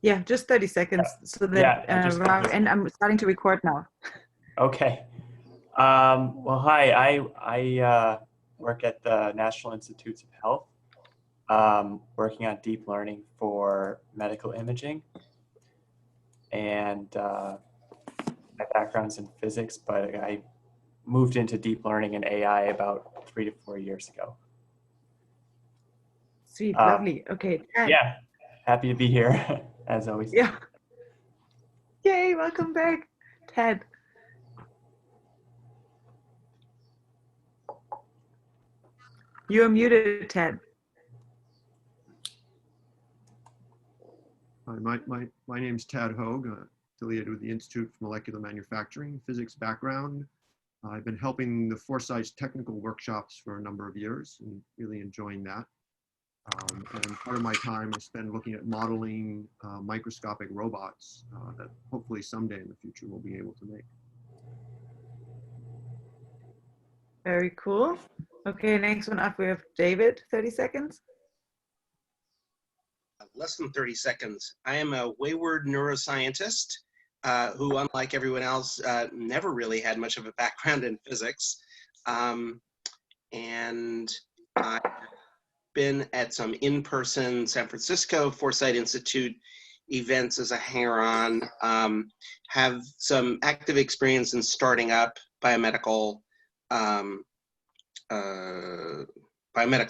Yeah, just 30 seconds so that Yeah, I just and I'm starting to record now. okay. Well, hi. I work at the National Institutes of Health, working on deep learning for medical imaging, and my background's in physics, but I moved into deep learning and AI about 3 to 4 years ago. Sweet, Uh, lovely. Okay, Ted. yeah, happy to be here as always. Yeah. Yay, welcome back, Ted. You're muted, Ted. Hi, my name is Tad Hogue, affiliated with the Institute for Molecular Manufacturing, physics background. I've been helping the Foresight's technical workshops for a number of years and really enjoying that. And part of my time I spend looking at modeling microscopic robots that hopefully someday in the future we'll be able to make. Very cool. Okay, next one up we have David, 30 seconds. Less than 30 seconds. I am a wayward neuroscientist who, unlike everyone else, never really had much of a background in physics. And I've been at some in-person San Francisco Foresight Institute events as a hanger-on, have some active experience in starting up biomedical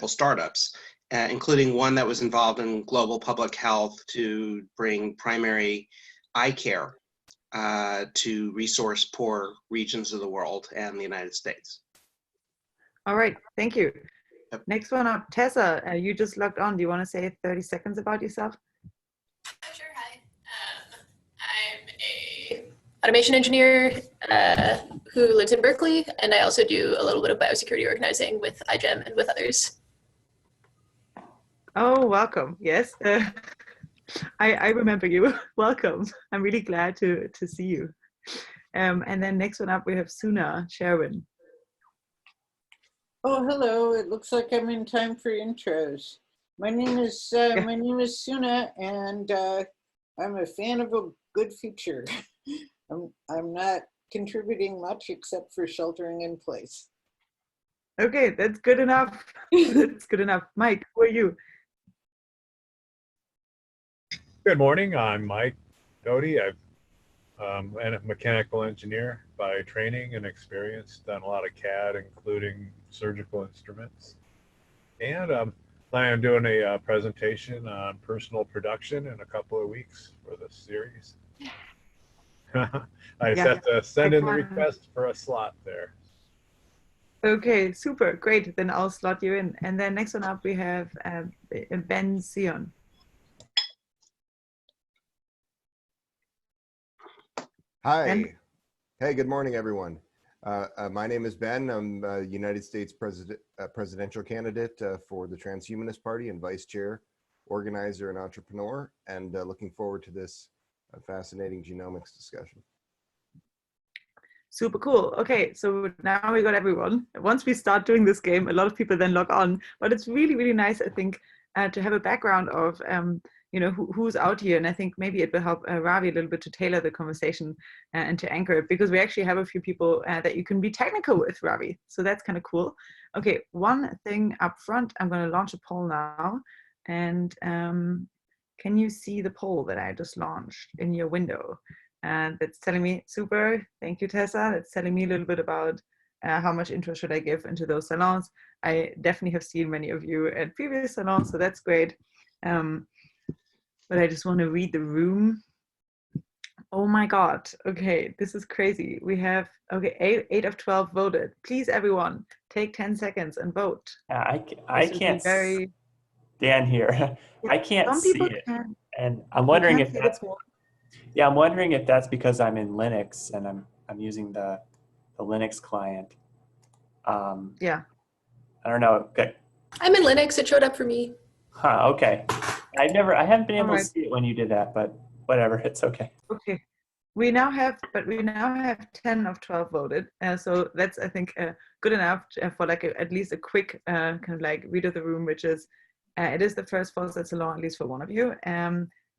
startups, including one that was involved in global public health to bring primary eye care to resource-poor regions of the world and the United States. All right, thank you. Yep. Next one up, Tessa, you just logged on. Do you want to say 30 seconds about yourself? Sure, hi. I'm a automation engineer who lives in Berkeley, and I also do a little bit of biosecurity organizing with iGEM and with others. Oh, welcome. Yes, I remember you. Welcome. I'm really glad to see you. And then next one up, we have Suna Sherwin. Oh, hello. It looks like I'm in time for intros. My name is Suna, and I'm a fan of a good future. I'm not contributing much except for sheltering in place. Okay, that's good enough. That's good enough. Mike, who are you? Good morning, I'm Mike Doty. I'm a mechanical engineer by training and experience, done a lot of CAD, including surgical instruments. And planning on doing a presentation on personal production in a couple of weeks for this series. I just have to send in the request for a slot there. Okay, super, great. Then I'll slot you in. And then next one up, we have Ben Sion. Hi. Ben? Hey, good morning, everyone. My name is Ben. I'm a United States presidential candidate for the Transhumanist Party and vice chair, organizer, and entrepreneur, and looking forward to this fascinating genomics discussion. Super cool. Okay, so now we got everyone. Once we start doing this game, a lot of people then log on, but it's really, really nice, I think, to have a background of you know, who's out here. And I think maybe it will help Ravi a little bit to tailor the conversation and to anchor it, because we actually have a few people that you can be technical with, Ravi. So that's kind of cool. Okay, one thing up front, I'm going to launch a poll now. And can you see the poll that I just launched in your window? And that's telling me, super, thank you, Tessa. That's telling me a little bit about how much interest should I give into those salons. I definitely have seen many of you at previous salons, so that's great. But I just want to read the room. Oh my God. Okay, this is crazy. We have, okay, 8 of 12 voted. Please, everyone, take 10 seconds and vote. I can't stand here. I can't see it. Can. And I'm wondering if that's, yeah, I'm wondering if that's because I'm in Linux and I'm using the Linux client. Yeah. I don't know. Good. I'm in Linux. It showed up for me. Huh, okay. I haven't been able to Alright. see it when you did that, but whatever, it's okay. Okay. We now have 10 of 12 voted. So that's, I think, good enough for like at least a quick kind of like read of the room, which is, it is the first Foresight salon, at least for one of you.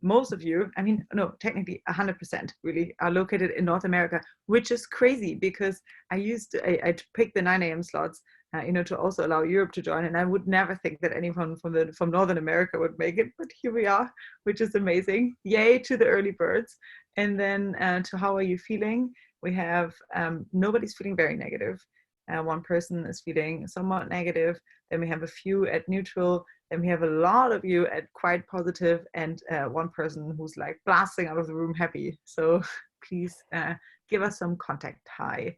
most of you, I mean, no, technically 100% really are located in North America, which is crazy because I picked the 9 a.m. slots, to also allow Europe to join. And I would never think that anyone from Northern America would make it, but here we are, which is amazing. Yay to the early birds. And then to how are you feeling? We have nobody's feeling very negative. One person is feeling somewhat negative. Then we have a few at neutral. Then we have a lot of you at quite positive, and one person who's like blasting out of the room happy. So please give us some contact high.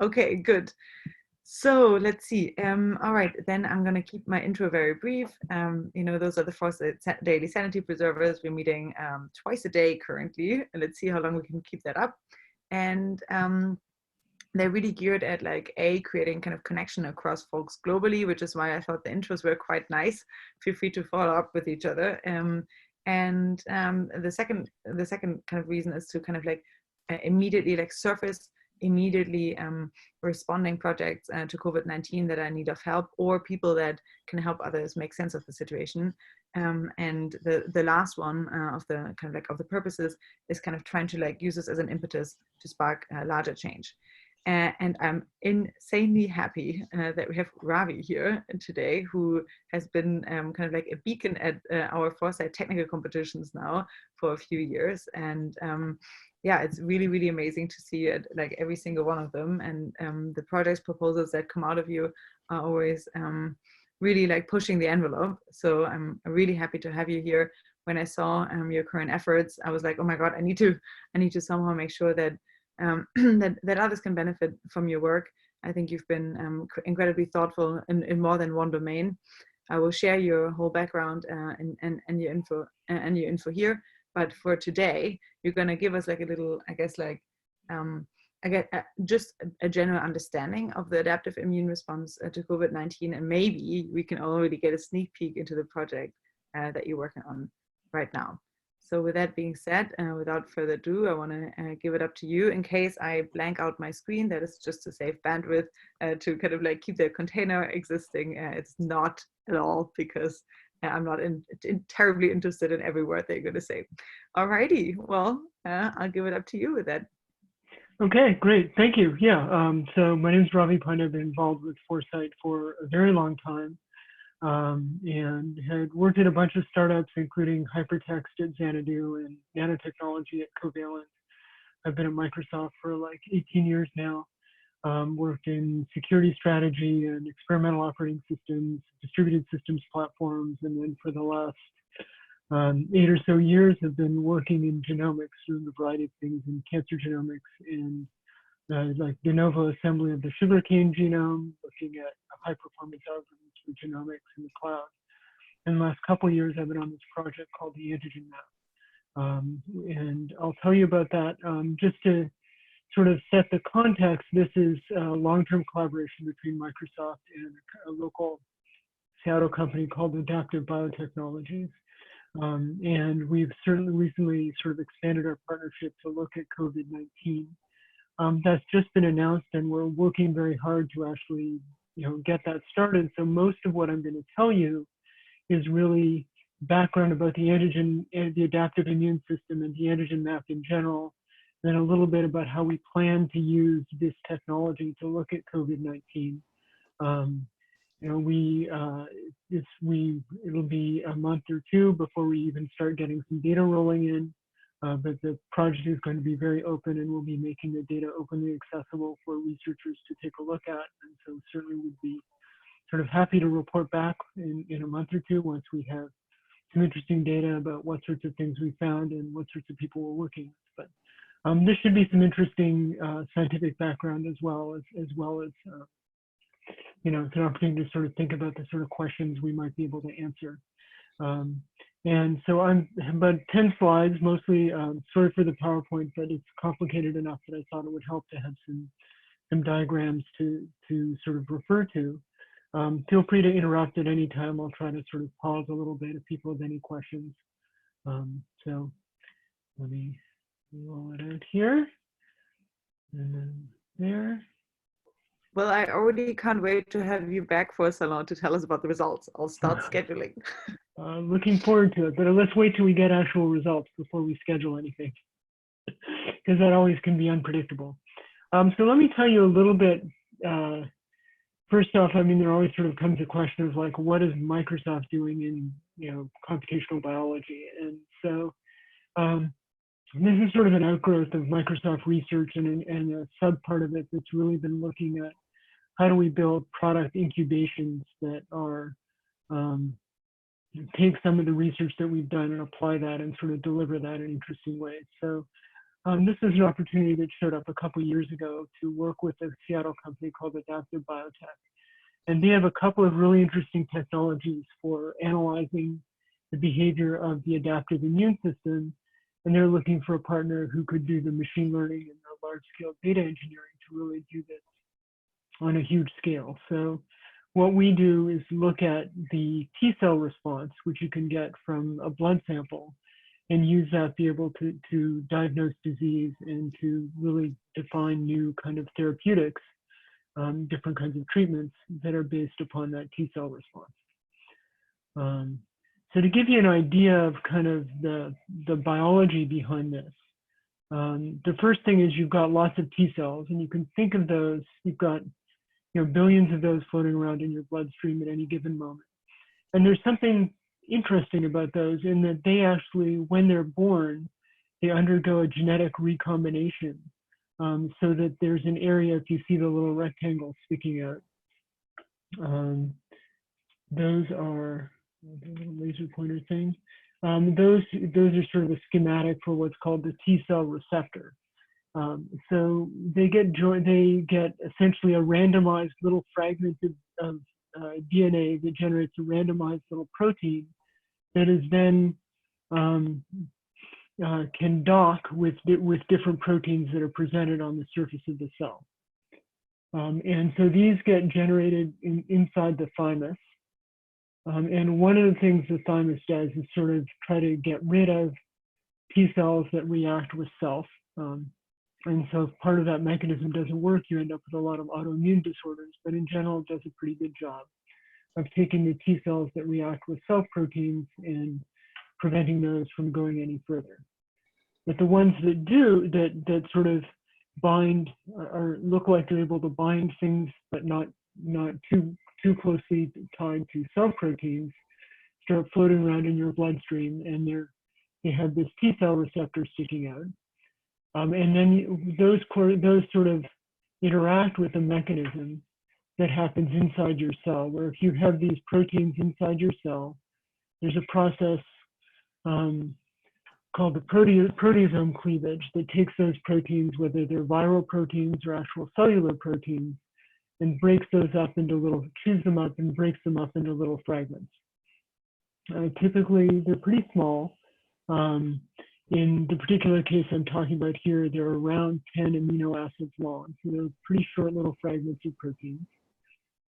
Okay, good. So let's see. All right, then I'm going to keep my intro very brief. Those are the Foresight Daily Sanity Preservers. We're meeting twice a day currently. Let's see how long we can keep that up. And they're really geared at creating kind of connection across folks globally, which is why I thought the intros were quite nice. Feel free to follow up with each other. The second kind of reason is to kind of immediately surface immediately responding projects to COVID-19 that are in need of help, or people that can help others make sense of the situation. And the last one of the kind of of the purposes is kind of trying to use this as an impetus to spark larger change. And I'm insanely happy that we have Ravi here today, who has been kind of a beacon at our Foresight technical competitions now for a few years. And yeah, it's really, really amazing to see it, every single one of them. And the project proposals that come out of you are always really pushing the envelope. So I'm really happy to have you here. When I saw your current efforts, I was like, oh my God, I need to somehow make sure that that others can benefit from your work. I think you've been incredibly thoughtful in more than one domain. I will share your whole background and your info here. But for today, you're going to give us a little, I guess, just a general understanding of the adaptive immune response to COVID-19, and maybe we can already get a sneak peek into the project that you're working on right now. So with that being said, without further ado, I want to give it up to you. In case I blank out my screen, that is just to save bandwidth, to kind of keep the container existing. It's not at all, because I'm not terribly interested in every word they're going to say. Alrighty, well, I'll give it up to you with that. Okay, great, thank you. Yeah, so my name is Ravi Pandya. I've been involved with Foresight for a very long time. And had worked at a bunch of startups, including Hypertext at Xanadu and nanotechnology at Covalent. I've been at Microsoft for 18 years now. Worked in security strategy and experimental operating systems, distributed systems platforms, and then for the last 8 or so years have been working in genomics, doing a variety of things in cancer genomics and de novo assembly of the sugarcane genome, looking at high performance algorithms for genomics in the cloud. In the last couple of years, I've been on this project called the Antigen Map. And I'll tell you about that. Just to sort of set the context, this is a long-term collaboration between Microsoft and a local Seattle company called Adaptive Biotechnologies. And we've certainly recently sort of expanded our partnership to look at COVID-19. That's just been announced, and we're working very hard to actually, get that started. So most of what I'm going to tell you is really background about the antigen, the adaptive immune system, and the antigen map in general. Then a little bit about how we plan to use this technology to look at COVID-19. It'll be a month or two before we even start getting some data rolling in. But the project is going to be very open, and we'll be making the data openly accessible for researchers to take a look at. And so certainly would be sort of happy to report back in a month or two once we have some interesting data about what sorts of things we found and what sorts of people we're working with. But this should be some interesting scientific background as well as it's an opportunity to sort of think about the sort of questions we might be able to answer. And so I'm about 10 slides, mostly, sorry for the PowerPoint, but it's complicated enough that I thought it would help to have some diagrams to sort of refer to. Feel free to interrupt at any time. I'll try to sort of pause a little bit if people have any questions. So let me roll it out here. And then there. Well, I already can't wait to have you back for a salon to tell us about the results. I'll start scheduling. looking forward to it, but let's wait till we get actual results before we schedule anything, because that always can be unpredictable. So let me tell you a little bit. First off, I mean, there always sort of comes a question of like, what is Microsoft doing in, computational biology? And so this is sort of an outgrowth of Microsoft research and a sub part of it that's really been looking at how do we build product incubations that are, take some of the research that we've done and apply that and sort of deliver that in interesting ways. So this is an opportunity that showed up a couple years ago to work with a Seattle company called Adaptive Biotech. And they have a couple of really interesting technologies for analyzing the behavior of the adaptive immune system. And they're looking for a partner who could do the machine learning and the large scale data engineering to really do this on a huge scale. So what we do is look at the T cell response, which you can get from a blood sample, and use that to be able to diagnose disease and to really define new kind of therapeutics, different kinds of treatments that are based upon that T cell response. So to give you an idea of kind of the biology behind this, the first thing is you've got lots of T cells, and you can think of those, you've got billions of those floating around in your bloodstream at any given moment. And there's something interesting about those in that they actually, when they're born, they undergo a genetic recombination, so that there's an area, if you see the little rectangle sticking out, those are the little laser pointer thing. Those are sort of a schematic for what's called the T cell receptor. So they get essentially a randomized little fragment of DNA that generates a randomized little protein that is then can dock with different proteins that are presented on the surface of the cell. And so these get generated inside the thymus. And one of the things the thymus does is sort of try to get rid of T cells that react with self. And so if part of that mechanism doesn't work, you end up with a lot of autoimmune disorders, but in general, it does a pretty good job of taking the T cells that react with self proteins and preventing those from going any further. But the ones that do, that sort of bind or look like they're able to bind things, but not too closely tied to self proteins, start floating around in your bloodstream, and they have this T cell receptor sticking out. And then those sort of interact with a mechanism that happens inside your cell, where if you have these proteins inside your cell, there's a process called the proteasome cleavage that takes those proteins, whether they're viral proteins or actual cellular proteins, and breaks those up into chews them up and breaks them up into little fragments. Typically, they're pretty small. In the particular case I'm talking about here, they're around 10 amino acids long. So they're pretty short little fragments of proteins.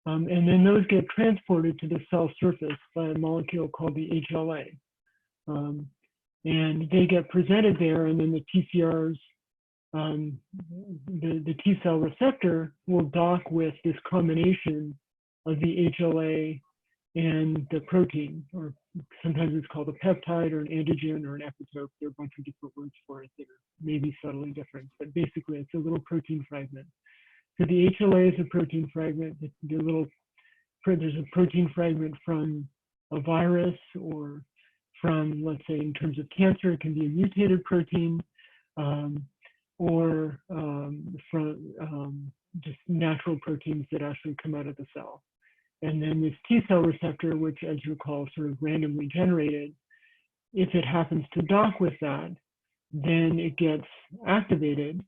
And then those get transported to the cell surface by a molecule called the HLA. And they get presented there, and then the TCRs, the T cell receptor will dock with this combination of the HLA and the protein, or sometimes it's called a peptide or an antigen or an epitope. There are a bunch of different words for it that are maybe subtly different, but basically it's a little protein fragment. So the HLA is a protein fragment. There's a protein fragment from a virus, or from, let's say, in terms of cancer, it can be a mutated protein, or from just natural proteins that actually come out of the cell. And then this T cell receptor, which, as you recall, sort of randomly generated, if it happens to dock with that, then it gets activated,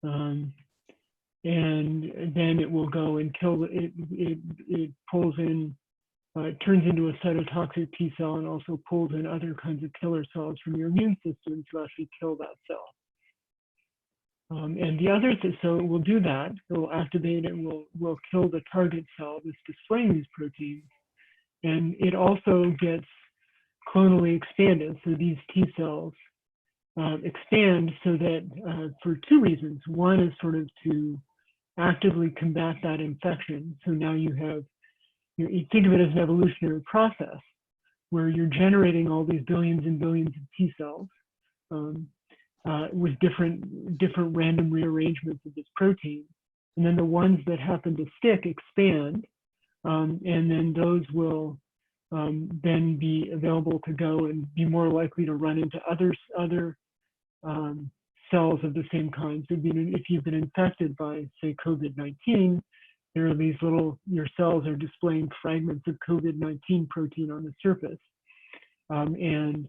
and then it will go and kill. It pulls in, it turns into a cytotoxic T cell, and also pulls in other kinds of killer cells from your immune system to actually kill that cell. And the other thing, so it will do that. It will activate and will kill the target cell that's displaying these proteins. And it also gets clonally expanded. So these T cells expand so that for two reasons. One is sort of to actively combat that infection. So now you have, you think of it as an evolutionary process. where you're generating all these billions and billions of T cells with different random rearrangements of this protein. And then the ones that happen to stick expand, and then those will then be available to go and be more likely to run into other cells of the same kind. So if you've been infected by, say, COVID-19, there are these your cells are displaying fragments of COVID-19 protein on the surface. And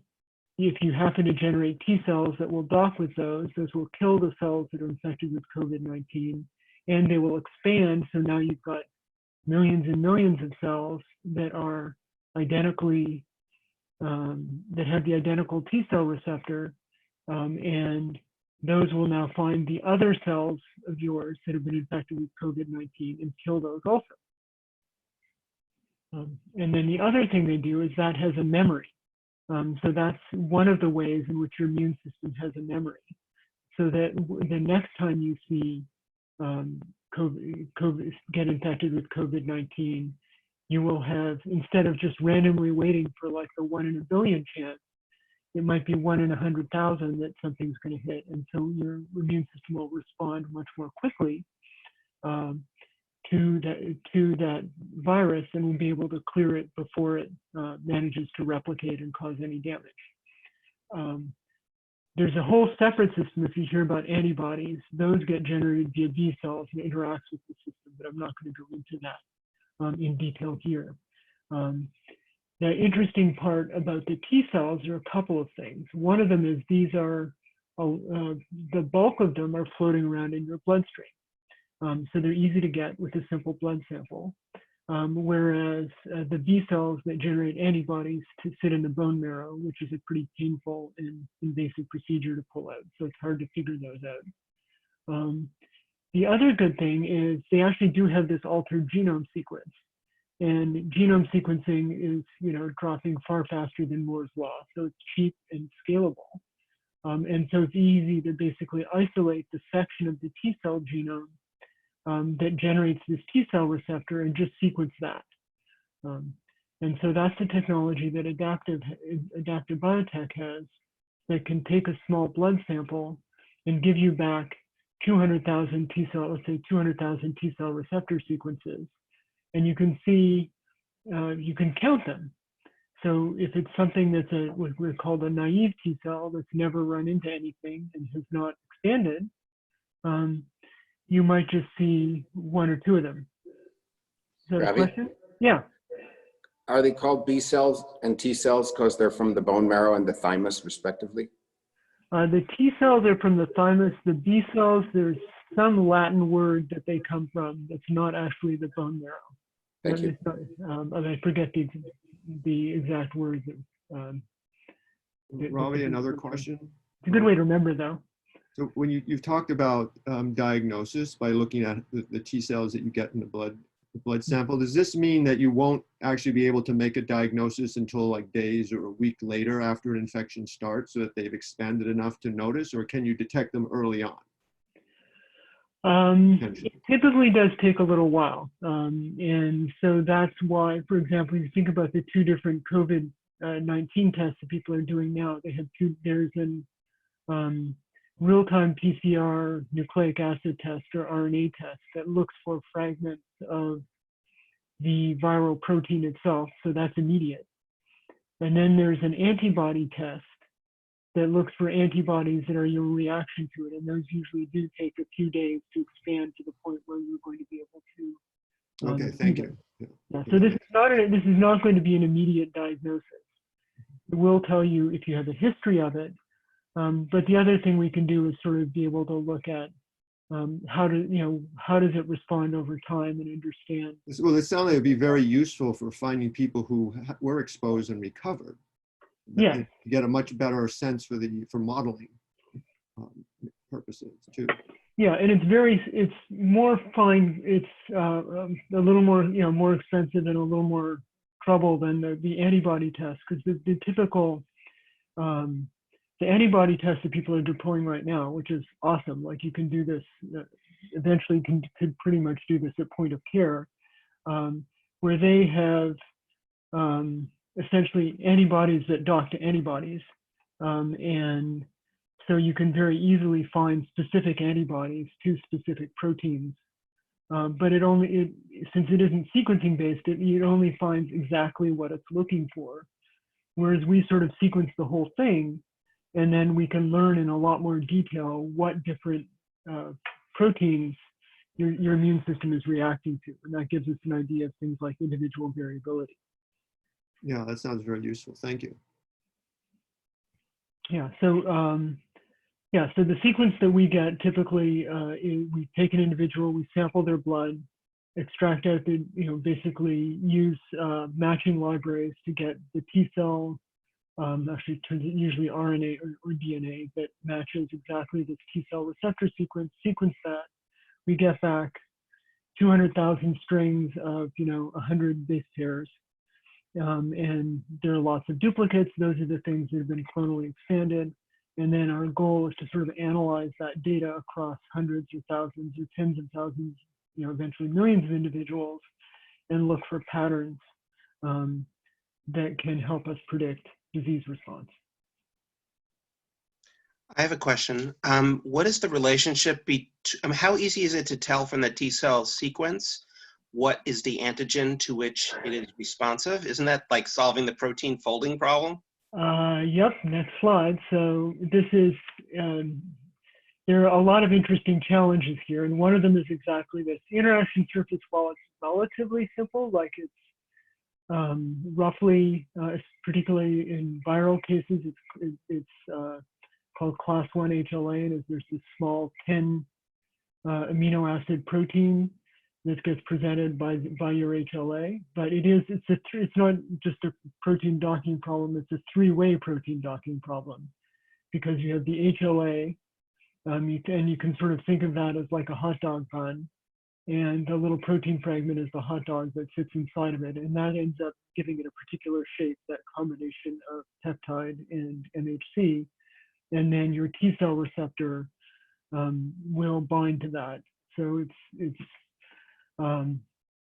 if you happen to generate T cells that will dock with those will kill the cells that are infected with COVID-19, and they will expand. So now you've got millions and millions of cells that are identically, that have the identical T cell receptor, and those will now find the other cells of yours that have been infected with COVID-19 and kill those also. And then the other thing they do is that has a memory. So that's one of the ways in which your immune system has a memory. So that the next time you see get infected with COVID-19, you will have, instead of just randomly waiting for like the 1 in a billion chance, it might be 1 in 100,000 that something's going to hit. And so your immune system will respond much more quickly to that virus, and will be able to clear it before it manages to replicate and cause any damage. There's a whole separate system, if you hear about antibodies, those get generated via B cells and interact with the system, but I'm not going to go into that in detail here. The interesting part about the T cells are a couple of things. One of them is these are, the bulk of them are floating around in your bloodstream. So they're easy to get with a simple blood sample. Whereas the B cells that generate antibodies sit in the bone marrow, which is a pretty painful and invasive procedure to pull out. So it's hard to figure those out. The other good thing is they actually do have this altered genome sequence. And genome sequencing is, dropping far faster than Moore's law. So it's cheap and scalable. And so it's easy to basically isolate the section of the T cell genome that generates this T cell receptor and just sequence that. And so that's the technology that Adaptive Biotech has, that can take a small blood sample and give you back 200,000 T cell, let's say 200,000 T cell receptor sequences. And you can see, you can count them. So if it's something that's what we're called a naive T cell that's never run into anything and has not expanded, you might just see 1 or 2 of them. Is that a question? Yeah. Are they called B cells and T cells because they're from the bone marrow and the thymus, respectively? The T cells are from the thymus. The B cells, there's some Latin word that they come from that's not actually the bone marrow. Thank you. I forget the exact words. Ravi, another question? It's a good way to remember, though. So when you've talked about diagnosis by looking at the T cells that you get in the blood sample, does this mean that you won't actually be able to make a diagnosis until like days or a week later after an infection starts, so that they've expanded enough to notice, or can you detect them early on? It typically does take a little while. And so that's why, for example, if you think about the 2 different COVID-19 tests that people are doing now, they have there's an real-time PCR nucleic acid test or RNA test that looks for fragments of the viral protein itself. So that's immediate. And then there's an antibody test that looks for antibodies that are your reaction to it. And those usually do take a few days to expand to the point where you're going to be able to. Okay, thank you. Yeah, so this is not going to be an immediate diagnosis. It will tell you if you have a history of it. But the other thing we can do is sort of be able to look at how does it respond over time and understand. Well, it sounds like it would be very useful for finding people who were exposed and recovered. Yeah. To get a much better sense for modeling purposes too. Yeah, and it's more fine. It's a little more more expensive and a little more trouble than the antibody test, because the typical the antibody test that people are deploying right now, which is awesome. Like you can do this eventually. Could pretty much do this at point of care, where they have essentially antibodies that dock to antibodies. And so you can very easily find specific antibodies to specific proteins. But since it isn't sequencing based, it only finds exactly what it's looking for. Whereas we sort of sequence the whole thing, and then we can learn in a lot more detail what different proteins your immune system is reacting to. And that gives us an idea of things like individual variability. Yeah, that sounds very useful. Thank you. Yeah, so so the sequence that we get typically is we take an individual, we sample their blood, extract out the, basically use matching libraries to get the T cell, actually usually RNA or DNA that matches exactly this T cell receptor sequence that. We get back 200,000 strings of, 100 base pairs. And there are lots of duplicates. Those are the things that have been clonally expanded. And then our goal is to sort of analyze that data across hundreds or thousands or tens of thousands, eventually millions of individuals, and look for patterns that can help us predict disease response. I have a question. What is the relationship how easy is it to tell from the T cell sequence what is the antigen to which it is responsive? Isn't that like solving the protein folding problem? Yep, next slide. So this is, there are a lot of interesting challenges here, and one of them is exactly this. The interaction surface, while it's relatively simple, like it's roughly, particularly in viral cases, it's called class 1 HLA, and there's this small 10 amino acid protein that gets presented by your HLA. But it's not just a protein docking problem, it's a three-way protein docking problem, because you have the HLA, and you can sort of think of that as like a hot dog bun, and the little protein fragment is the hot dog that sits inside of it, and that ends up giving it a particular shape, that combination of peptide and MHC. And then your T cell receptor will bind to that. So it's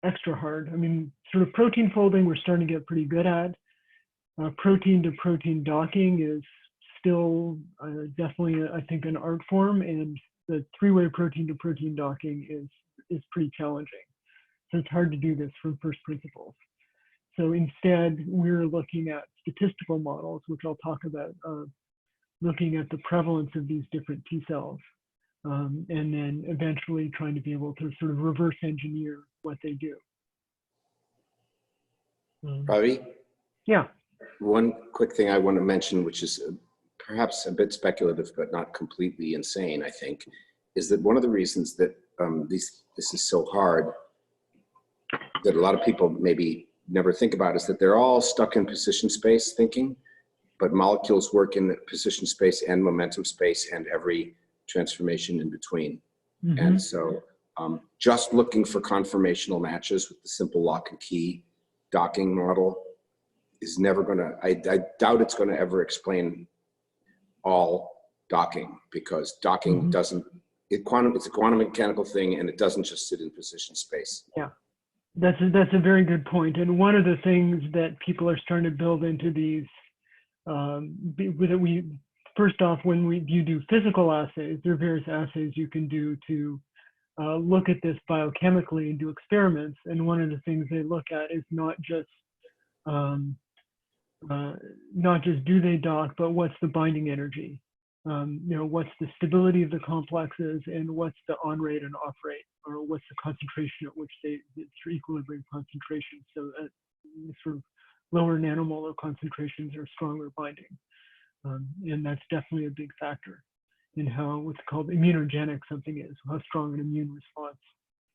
extra hard. I mean, sort of protein folding, we're starting to get pretty good at. Protein to protein docking is still definitely, I think, an art form, and the three-way protein to protein docking is pretty challenging. So it's hard to do this from first principles. So instead, we're looking at statistical models, which I'll talk about, looking at the prevalence of these different T cells, and then eventually trying to be able to sort of reverse engineer what they do. Ravi? Yeah. One quick thing I want to mention, which is perhaps a bit speculative, but not completely insane, I think, is that one of the reasons that this is so hard, that a lot of people maybe never think about, is that they're all stuck in position space thinking, but molecules work in position space and momentum space and every transformation in between. Mm-hmm. And so just looking for conformational matches with the simple lock and key docking model is never gonna, I doubt it's gonna ever explain all docking, because docking doesn't, it's a quantum mechanical thing, and it doesn't just sit in position space. Yeah, that's a very good point. And one of the things that people are starting to build into these, first off, when you do physical assays, there are various assays you can do to look at this biochemically and do experiments. And one of the things they look at is not just do they dock, but what's the binding energy? What's the stability of the complexes, and what's the on rate and off rate, or what's the concentration at which it's equilibrium concentration. So at sort of lower nanomolar concentrations are stronger binding. And that's definitely a big factor in how what's called immunogenic something is. How strong an immune response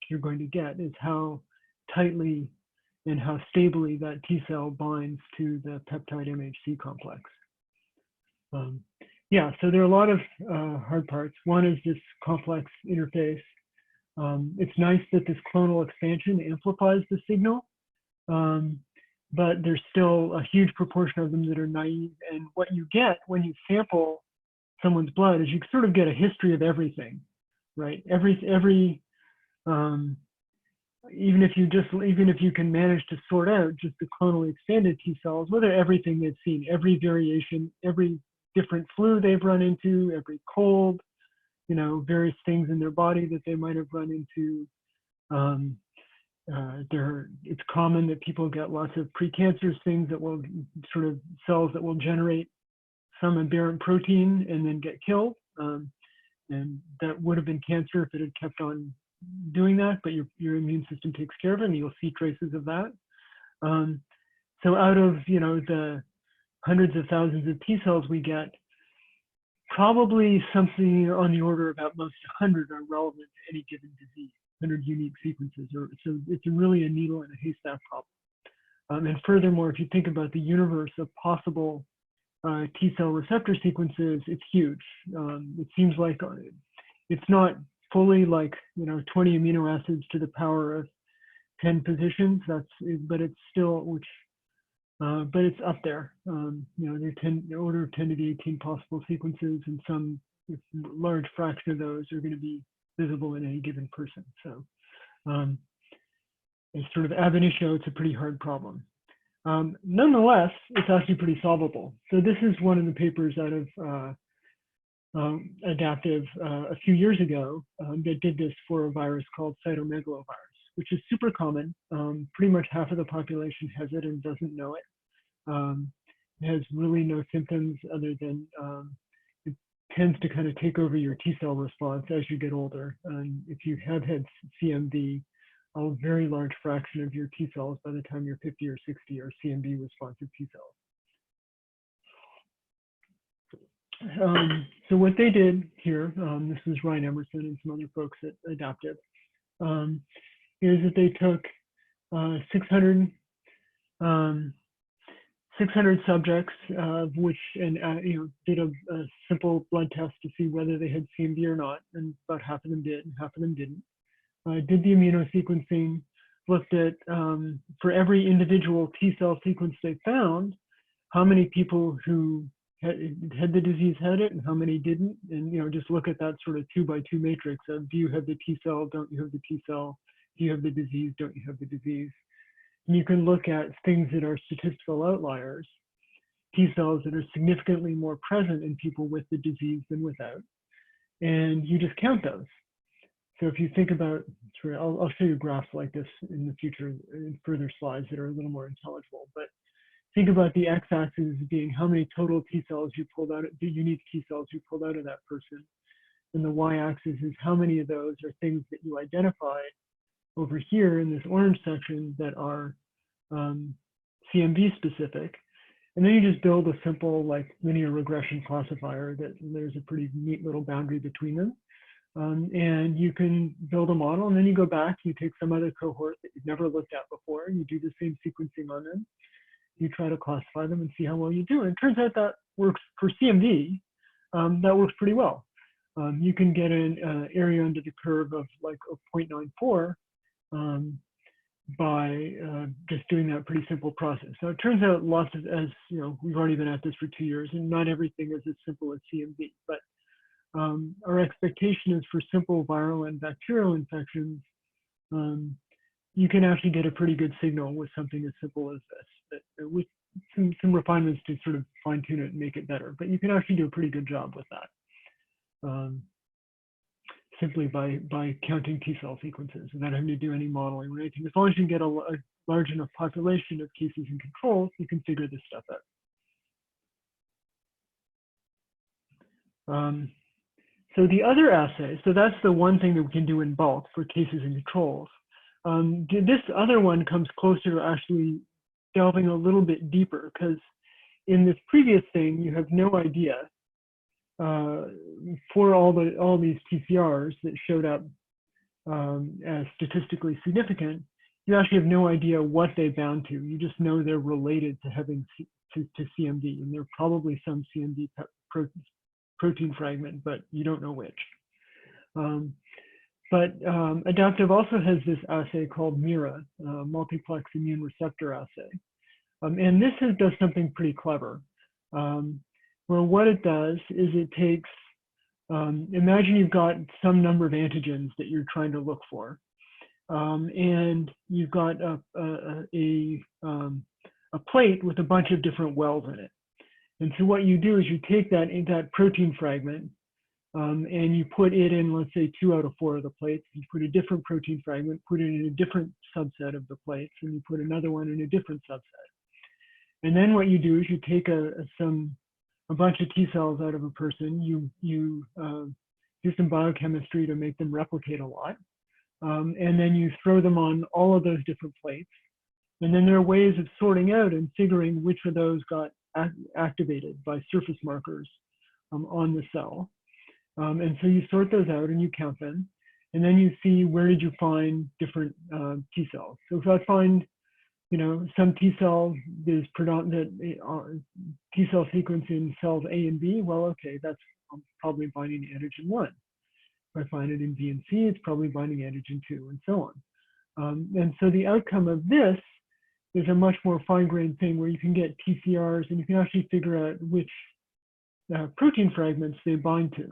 you're going to get is how tightly and how stably that T cell binds to the peptide MHC complex. Yeah, so there are a lot of hard parts. One is this complex interface. It's nice that this clonal expansion amplifies the signal, but there's still a huge proportion of them that are naive. And what you get when you sample someone's blood is you sort of get a history of everything, right? even if you can manage to sort out just the clonally expanded T cells, whether everything they've seen, every variation, every different flu they've run into, every cold, various things in their body that they might have run into. It's common that people get lots of precancerous things that will sort of cells that will generate some aberrant protein and then get killed. And that would have been cancer if it had kept on doing that, but your immune system takes care of it, and you'll see traces of that. So out of the hundreds of thousands of T cells we get, probably something on the order of at most 100 are relevant to any given disease, 100 unique sequences. So it's really a needle in a haystack problem. And furthermore, if you think about the universe of possible T cell receptor sequences, it's huge. It seems like it's not fully like 20 amino acids to the power of 10 positions. But it's still but it's up there. There are order of 10 to the 18 possible sequences, and some large fraction of those are going to be visible in any given person. So it's sort of ab initio, it's a pretty hard problem. Nonetheless, it's actually pretty solvable. So this is one of the papers out of Adaptive a few years ago that did this for a virus called cytomegalovirus, which is super common. Pretty much half of the population has it and doesn't know it. It has really no symptoms other than it tends to kind of take over your T cell response as you get older. And if you have had CMV, a very large fraction of your T cells by the time you're 50 or 60 are CMV responsive T cells. So what they did here, this was Ryan Emerson and some other folks at Adaptive, is that they took 600 subjects, which did a simple blood test to see whether they had CMV or not, and about half of them did, and half of them didn't. Did the immunosequencing, looked at for every individual T cell sequence they found, how many people who had the disease had it and how many didn't, and just look at that sort of 2x2 matrix of do you have the T cell, don't you have the T cell, do you have the disease, don't you have the disease. And you can look at things that are statistical outliers, T cells that are significantly more present in people with the disease than without, and you just count those. So if you think about, I'll show you graphs like this in the future in further slides that are a little more intelligible, but think about the x-axis being how many total T cells you pulled out, the unique T cells you pulled out of that person. And the y-axis is how many of those are things that you identified over here in this orange section that are CMV specific. And then you just build a simple like linear regression classifier that there's a pretty neat little boundary between them. And you can build a model, and then you go back, you take some other cohort that you've never looked at before, you do the same sequencing on them, you try to classify them and see how well you do. And it turns out that works for CMV, that works pretty well. You can get an area under the curve of like a 0.94 by just doing that pretty simple process. So it turns out we've already been at this for 2 years, and not everything is as simple as CMV, but our expectation is for simple viral and bacterial infections, you can actually get a pretty good signal with something as simple as this, with some refinements to sort of fine tune it and make it better. But you can actually do a pretty good job with that, simply by counting T cell sequences without having to do any modeling or anything. As long as you get a large enough population of cases and controls, you can figure this stuff out. So the other assay, so that's the one thing that we can do in bulk for cases and controls. This other one comes closer to actually delving a little bit deeper, because in this previous thing, you have no idea for all these TCRs that showed up as statistically significant, you actually have no idea what they bound to. You just know they're related to having to CMV, and they're probably some CMV protein fragment, but you don't know which. But Adaptive also has this assay called MIRA, multiplex immune receptor assay. And this does something pretty clever, where what it does is it takes, imagine you've got some number of antigens that you're trying to look for. and you've got a plate with a bunch of different wells in it. And so what you do is you take that protein fragment and you put it in, let's say, 2 out of 4 of the plates. You put a different protein fragment, put it in a different subset of the plates, and you put another one in a different subset. And then what you do is you take a bunch of T cells out of a person. You do some biochemistry to make them replicate a lot, and then you throw them on all of those different plates. And then there are ways of sorting out and figuring which of those got activated by surface markers on the cell. And so you sort those out and you count them, and then you see where did you find different T cells. So if I find, some T cell is predominant T cell sequence in cells A and B, well, okay, that's probably binding to antigen 1. If I find it in B and C, it's probably binding antigen 2, and so on. And so the outcome of this is a much more fine-grained thing where you can get TCRs and you can actually figure out which protein fragments they bind to.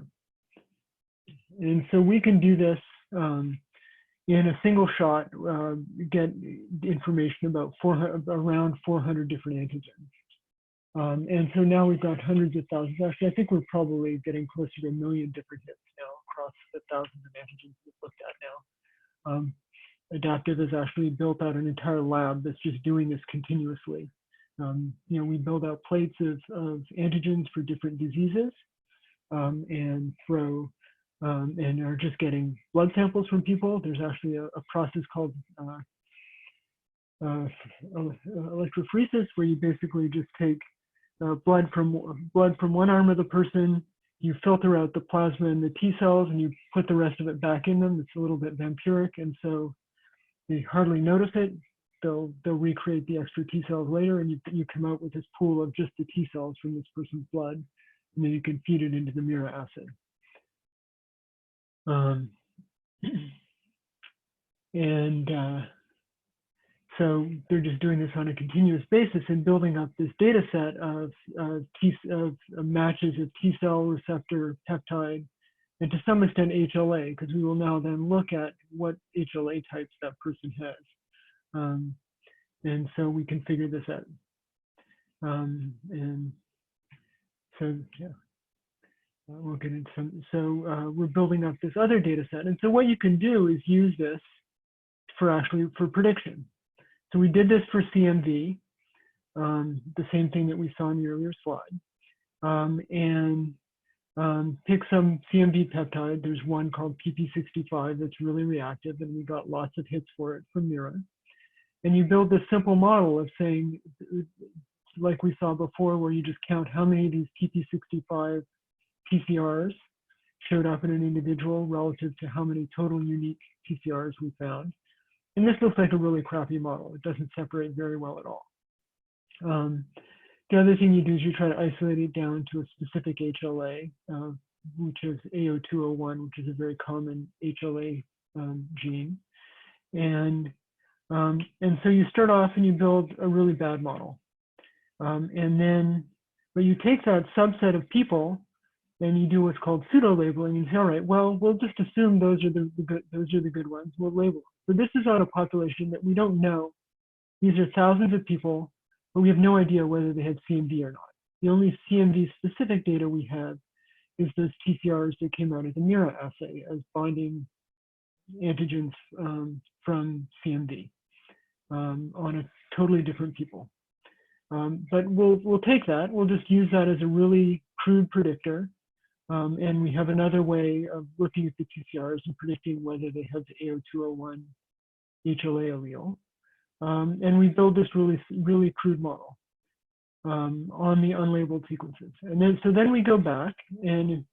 And so we can do this in a single shot, get information about around 400 different antigens. And so now we've got hundreds of thousands. Actually, I think we're probably getting closer to 1 million different hits now across the thousands of antigens we've looked at now. Adaptive has actually built out an entire lab that's just doing this continuously. We build out plates of antigens for different diseases and throw and are just getting blood samples from people. There's actually a process called electrophoresis, where you basically just take blood from one arm of the person, you filter out the plasma and the T cells, and you put the rest of it back in them. It's a little bit vampiric, and so they hardly notice it. They'll recreate the extra T cells later, and you come out with this pool of just the T cells from this person's blood, and then you can feed it into the Mira assay. So they're just doing this on a continuous basis and building up this data set of matches of T cell receptor peptide, and to some extent HLA, because we will now then look at what HLA types that person has. And so we can figure this out. And so, yeah. We'll get into some. So we're building up this other data set. And so what you can do is use this for prediction. So we did this for CMV, the same thing that we saw in the earlier slide. And pick some CMV peptide. There's one called PP65 that's really reactive, and we got lots of hits for it from Mira. And you build this simple model of saying, like we saw before, where you just count how many of these PP65 TCRs showed up in an individual relative to how many total unique TCRs we found. And this looks like a really crappy model. It doesn't separate very well at all. The other thing you do is you try to isolate it down to a specific HLA, which is AO201, which is a very common HLA gene. And so you start off and you build a really bad model. And then, but you take that subset of people and you do what's called pseudo labeling and say, all right, well, we'll just assume those are the good ones. We'll label them. But this is on a population that we don't know. These are thousands of people, but we have no idea whether they had CMV or not. The only CMV specific data we have is those TCRs that came out of the Mira assay as binding antigens from CMV on a totally different people. But we'll take that. We'll just use that as a really crude predictor. And we have another way of looking at the TCRs and predicting whether they have the AO201 HLA allele. And we build this really crude model on the unlabeled sequences. And then we go back and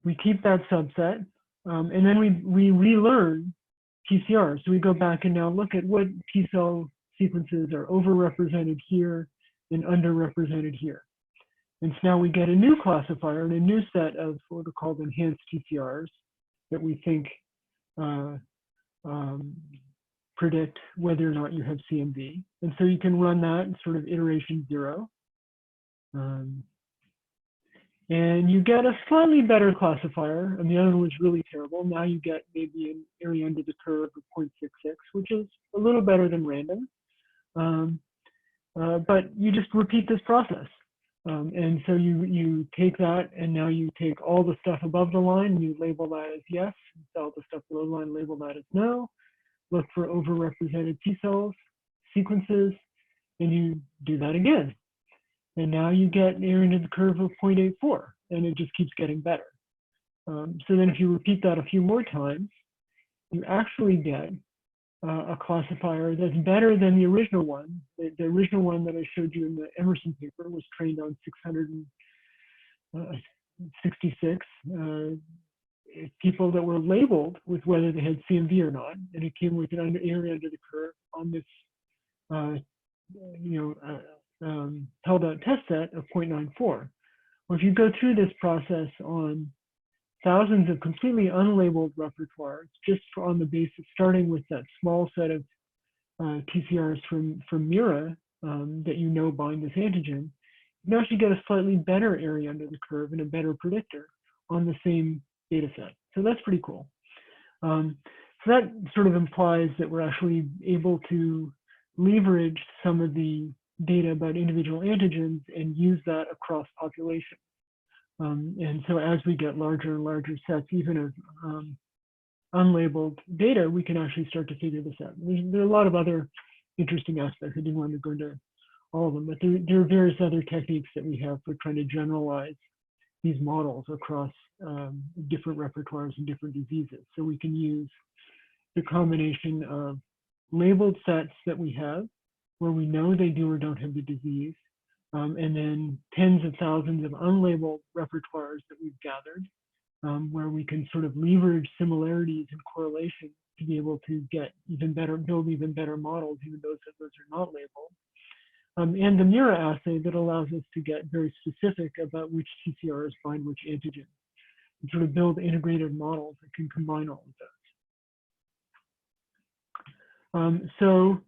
we keep that subset, and then we relearn TCRs. So we go back and now look at what T cell sequences are overrepresented here and underrepresented here. And so now we get a new classifier and a new set of what are called enhanced TCRs that we think predict whether or not you have CMV. And so you can run that in sort of iteration 0. And And you get a slightly better classifier, and the other one was really terrible. Now you get maybe an area under the curve of 0.66, which is a little better than random. But you just repeat this process. And so you take that, and now you take all the stuff above the line, and you label that as yes, all the stuff below the line, label that as no. Look for overrepresented T cells, sequences, and you do that again. And now you get an area under the curve of 0.84, and it just keeps getting better. So then if you repeat that a few more times, you actually get a classifier that's better than the original one. The original one that I showed you in the Emerson paper was trained on 666 people that were labeled with whether they had CMV or not, and it came with an area under the curve on this held out test set of 0.94. Well, if you go through this process on thousands of completely unlabeled repertoires, just on the basis, starting with that small set of TCRs from MIRA that you know bind this antigen, you can actually get a slightly better area under the curve and a better predictor on the same data set. So that's pretty cool. So that sort of implies that we're actually able to leverage some of the data about individual antigens and use that across populations. And so as we get larger and larger sets, even of unlabeled data, we can actually start to figure this out. There are a lot of other interesting aspects. I didn't want to go into all of them, but there are various other techniques that we have for trying to generalize these models across different repertoires and different diseases. So we can use the combination of labeled sets that we have, where we know they do or don't have the disease, and then tens of thousands of unlabeled repertoires that we've gathered, where we can sort of leverage similarities and correlation to be able to get even better, build even better models, even though those are not labeled. And the MIRA assay that allows us to get very specific about which TCRs bind which antigen, and sort of build integrated models that can combine all of those. So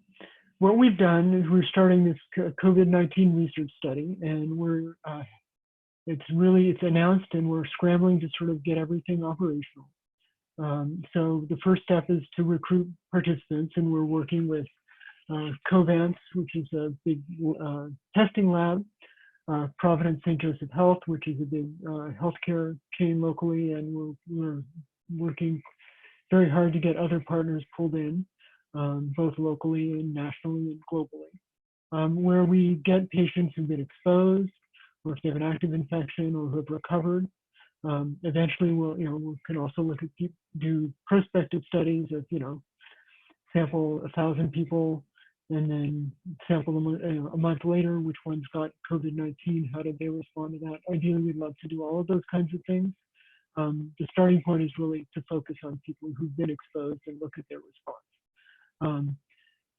what we've done is we're starting this COVID-19 research study, and it's announced, and we're scrambling to sort of get everything operational. So the first step is to recruit participants, and we're working with Covance, which is a big testing lab, Providence St. Joseph Health, which is a big healthcare chain locally, and we're working very hard to get other partners pulled in, both locally and nationally and globally, where we get patients who've been exposed, or if they have an active infection or who have recovered. Eventually, we can also look at do prospective studies of sample 1,000 people and then sample them a month later. Which ones got COVID-19? How did they respond to that? Ideally, we'd love to do all of those kinds of things. The starting point is really to focus on people who've been exposed and look at their response.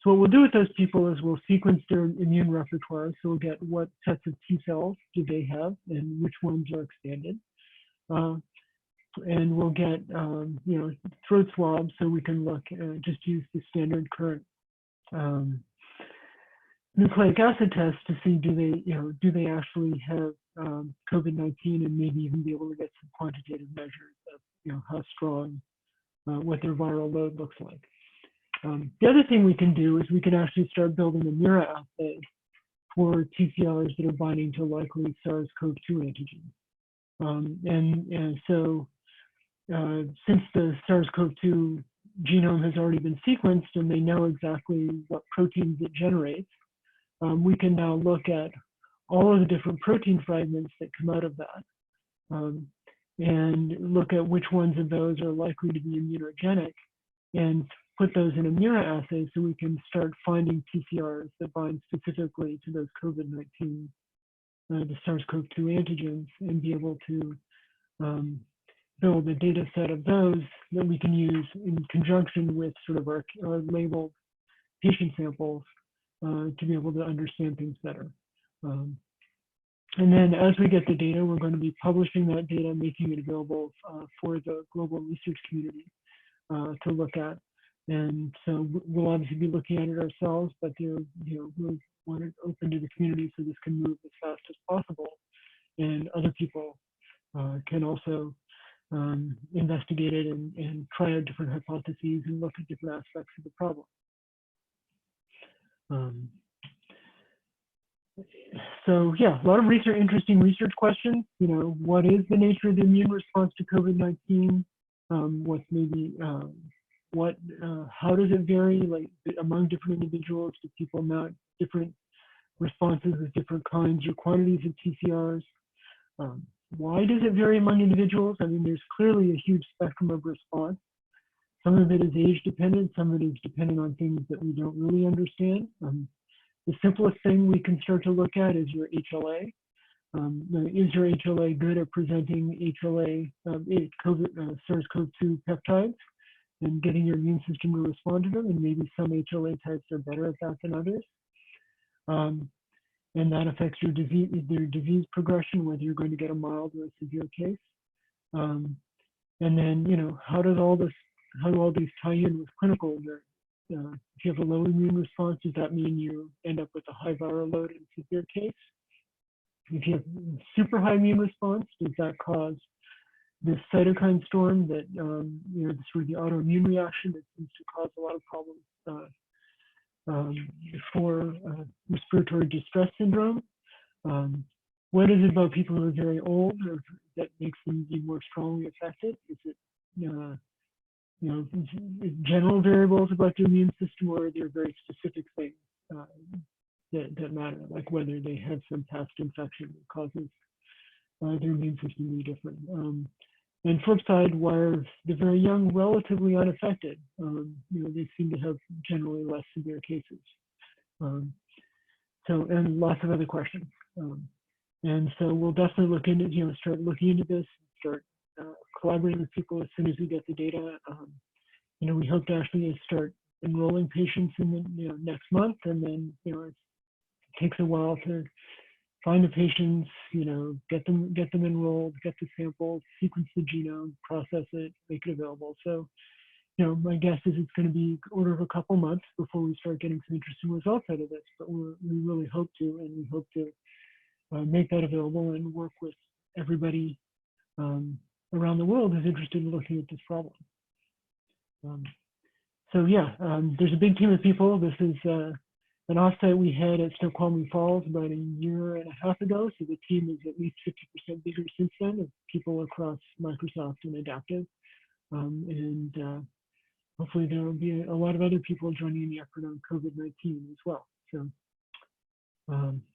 So what we'll do with those people is we'll sequence their immune repertoire. So we'll get what sets of T cells do they have and which ones are expanded. And we'll get throat swabs so we can look just use the standard current nucleic acid test to see do they actually have COVID-19, and maybe even be able to get some quantitative measures of how strong what their viral load looks like. The other thing we can do is we can actually start building a MIRA assay for TCRs that are binding to likely SARS-CoV-2 antigens. And so since the SARS-CoV-2 genome has already been sequenced and they know exactly what proteins it generates, we can now look at all of the different protein fragments that come out of that and look at which ones of those are likely to be immunogenic and put those in a MIRA assay so we can start finding TCRs that bind specifically to those COVID-19, the SARS-CoV-2 antigens, and be able to build a data set of those that we can use in conjunction with sort of our labeled patient samples to be able to understand things better. And then as we get the data, we're going to be publishing that data, making it available for the global research community to look at. And so we'll obviously be looking at it ourselves, but we want it open to the community so this can move as fast as possible. And other people can also investigate it and try out different hypotheses and look at different aspects of the problem. So yeah, a lot of interesting research questions. You know, what is the nature of the immune response to COVID-19? What's maybe, how does it vary, like among different individuals? Do people mount different responses with different kinds or quantities of TCRs? Why does it vary among individuals? I mean, there's clearly a huge spectrum of response. Some of it is age dependent, some of it is dependent on things that we don't really understand. The simplest thing we can start to look at is your HLA. Is your HLA good at presenting HLA, SARS-CoV-2 peptides and getting your immune system to respond to them? And maybe some HLA types are better at that than others. And that affects your disease progression, whether you're going to get a mild or a severe case. And then, you know, how do all these tie in with clinical? If you have a low immune response, does that mean you end up with a high viral load in a severe case? If you have super high immune response, does that cause this cytokine storm that, you know, sort of the autoimmune reaction that seems to cause a lot of problems for respiratory distress syndrome? What is it about people who are very old that makes them be more strongly affected? Is it, you know, general variables about the immune system, or are there very specific things that matter, like whether they have some past infection that causes their immune system to be different? And flip side, why are the very young relatively unaffected? You know, they seem to have generally less severe cases. And lots of other questions. And so we'll definitely look into, you know, start looking into this, start collaborating with people as soon as we get the data. You know, we hope to actually start enrolling patients in the, you know, next month, and then, you know, it takes a while to find the patients, you know, get them enrolled, get the samples, sequence the genome, process it, make it available. So, you know, my guess is it's going to be order of a couple months before we start getting some interesting results out of this. But we really hope to, and we hope to make that available and work with everybody around the world who's interested in looking at this problem. So yeah, there's a big team of people. This is an offsite we had at Snoqualmie Falls about a year and a half ago. So the team is at least 50% bigger since then, of people across Microsoft and Adaptive. And hopefully there will be a lot of other people joining in the effort on COVID-19 as well. So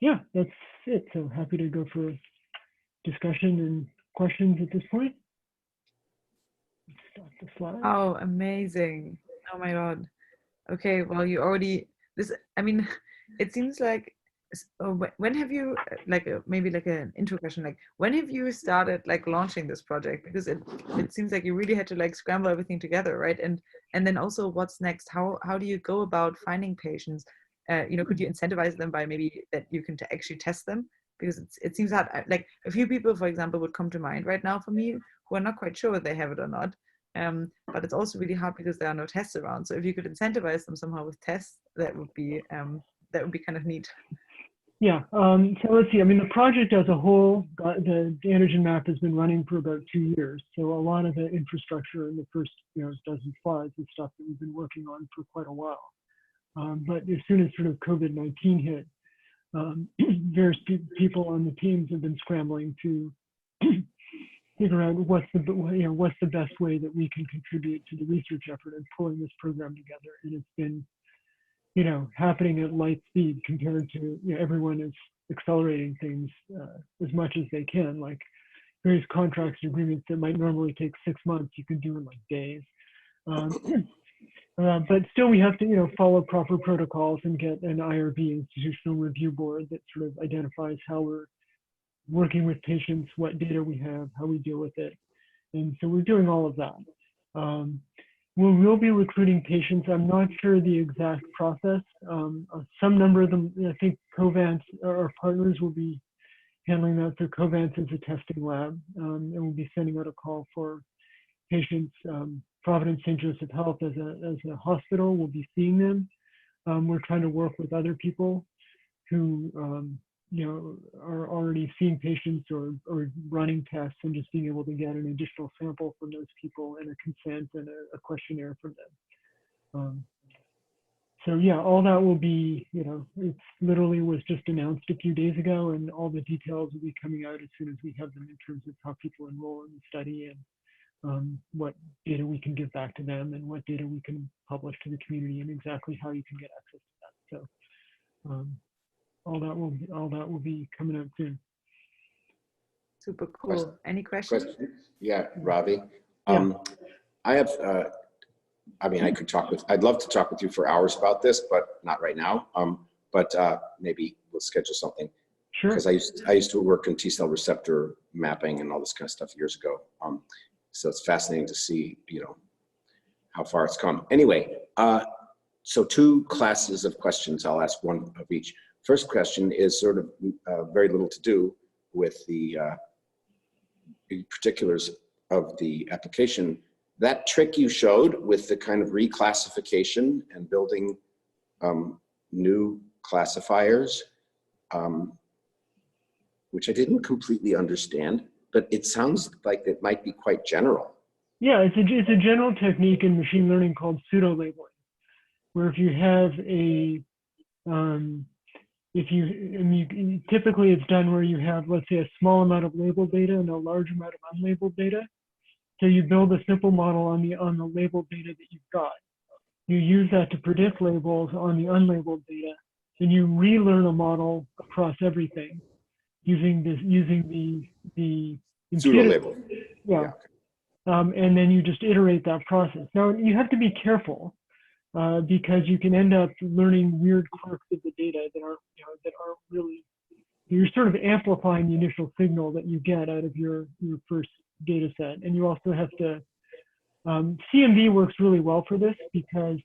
yeah, that's it. So happy to go for discussion and questions at this point. Let's start the slide. Oh, amazing. Oh my God. Okay, well, you already, I mean, it seems like, when have you, like maybe like an intro question, like when have you started like launching this project? Because it seems like you really had to like scramble everything together, right? And then also what's next? How do you go about finding patients? You know, could you incentivize them by maybe that you can actually test them? Because it seems that like a few people, for example, would come to mind right now for me who are not quite sure whether they have it or not. But it's also really hard because there are no tests around. So if you could incentivize them somehow with tests, that would be kind of neat. Yeah. So let's see. I mean, the project as a whole, the Antigen Map has been running for about 2 years. So a lot of the infrastructure in the first, you know, dozen slides is stuff that we've been working on for quite a while. But as soon as sort of COVID-19 hit, various people on the teams have been scrambling to figure out what's the best way that we can contribute to the research effort and pulling this program together. And it's been, you know, happening at light speed compared to, you know, everyone is accelerating things as much as they can. Like various contracts and agreements that might normally take 6 months, you can do in like days. But still, we have to, you know, follow proper protocols and get an IRB, institutional review board, that sort of identifies how we're working with patients, what data we have, how we deal with it. And so we're doing all of that. We will be recruiting patients. I'm not sure the exact process. Some number of them, I think Covance, our partners, will be handling that. So Covance is a testing lab, and we'll be sending out a call for patients. Providence St. Joseph Health as a hospital will be seeing them. We're trying to work with other people who are already seeing patients or running tests and just being able to get an additional sample from those people and a consent and a questionnaire from them. So yeah, all that will be, it's literally was just announced a few days ago, and all the details will be coming out as soon as we have them in terms of how people enroll in the study and what data we can give back to them and what data we can publish to the community and exactly how you can get access to that. So all that will be coming out soon. Super cool. Any questions? Yeah, Ravi. Yeah. I have, I'd love to talk with you for hours about this, but not right now. But maybe we'll schedule something. Sure. Because I used to work in T-cell receptor mapping and all this kind of stuff years ago. So it's fascinating to see, how far it's come. Anyway, so two classes of questions. I'll ask one of each. First question is sort of very little to do with the particulars of the application. That trick you showed with the kind of reclassification and building new classifiers, which I didn't completely understand, but it sounds like it might be quite general. Yeah, it's a general technique in machine learning called pseudo-labeling, where if you have typically it's done where you have, let's say, a small amount of labeled data and a large amount of unlabeled data. So you build a simple model on the labeled data that you've got. You use that to predict labels on the unlabeled data, and you relearn a model across everything using the Pseudo-label. Yeah. And then you just iterate that process. Now you have to be careful because you can end up learning weird quirks of the data that aren't really. You're sort of amplifying the initial signal that you get out of your first data set. And you also have to, CMV works really well for this because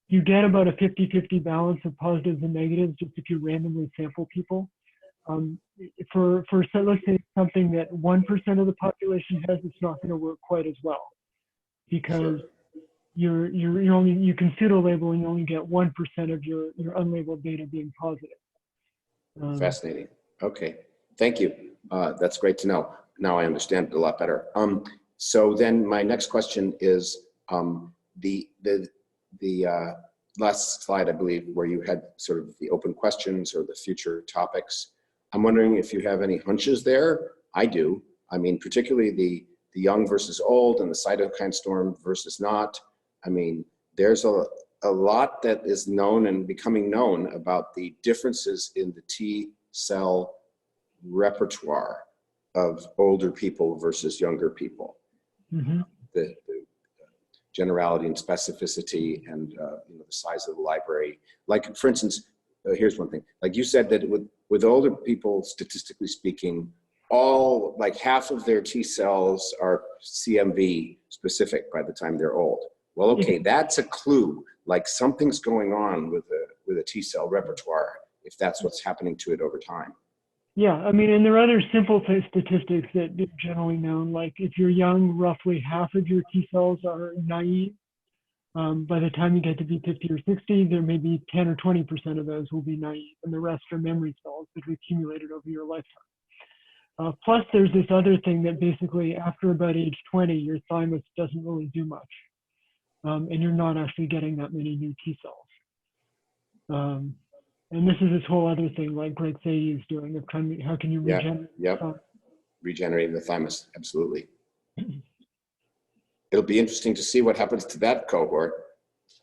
you get about a 50-50 balance of positives and negatives just if you randomly sample people. For let's say something that 1% of the population has, it's not going to work quite as well because you can pseudo-label and you only get 1% of your unlabeled data being positive. Fascinating. Okay, thank you. That's great to know. Now I understand it a lot better. So then my next question is the last slide, I believe, where you had sort of the open questions or the future topics. I'm wondering if you have any hunches there. I do. I mean, particularly the young versus old and the cytokine storm versus not. I mean, there's a lot that is known and becoming known about the differences in the T cell repertoire of older people versus younger people. Mm-hmm. The generality and specificity and the size of the library. Like, for instance, here's one thing. Like you said that with older people, statistically speaking, all like half of their T cells are CMV specific by the time they're old. Well, okay, that's a clue. Like something's going on with a T cell repertoire if that's what's happening to it over time. Yeah, I mean, and there are other simple statistics that are generally known. Like if you're young, roughly half of your T cells are naive. By the time you get to be 50 or 60, there may be 10 or 20% of those will be naive, and the rest are memory cells that have accumulated over your lifetime. Plus, there's this other thing that basically after about age 20, your thymus doesn't really do much, and you're not actually getting that many new T cells. And this is this whole other thing like Greg Sayé is doing of how can you regenerate? Regenerating the thymus, absolutely. It'll be interesting to see what happens to that cohort.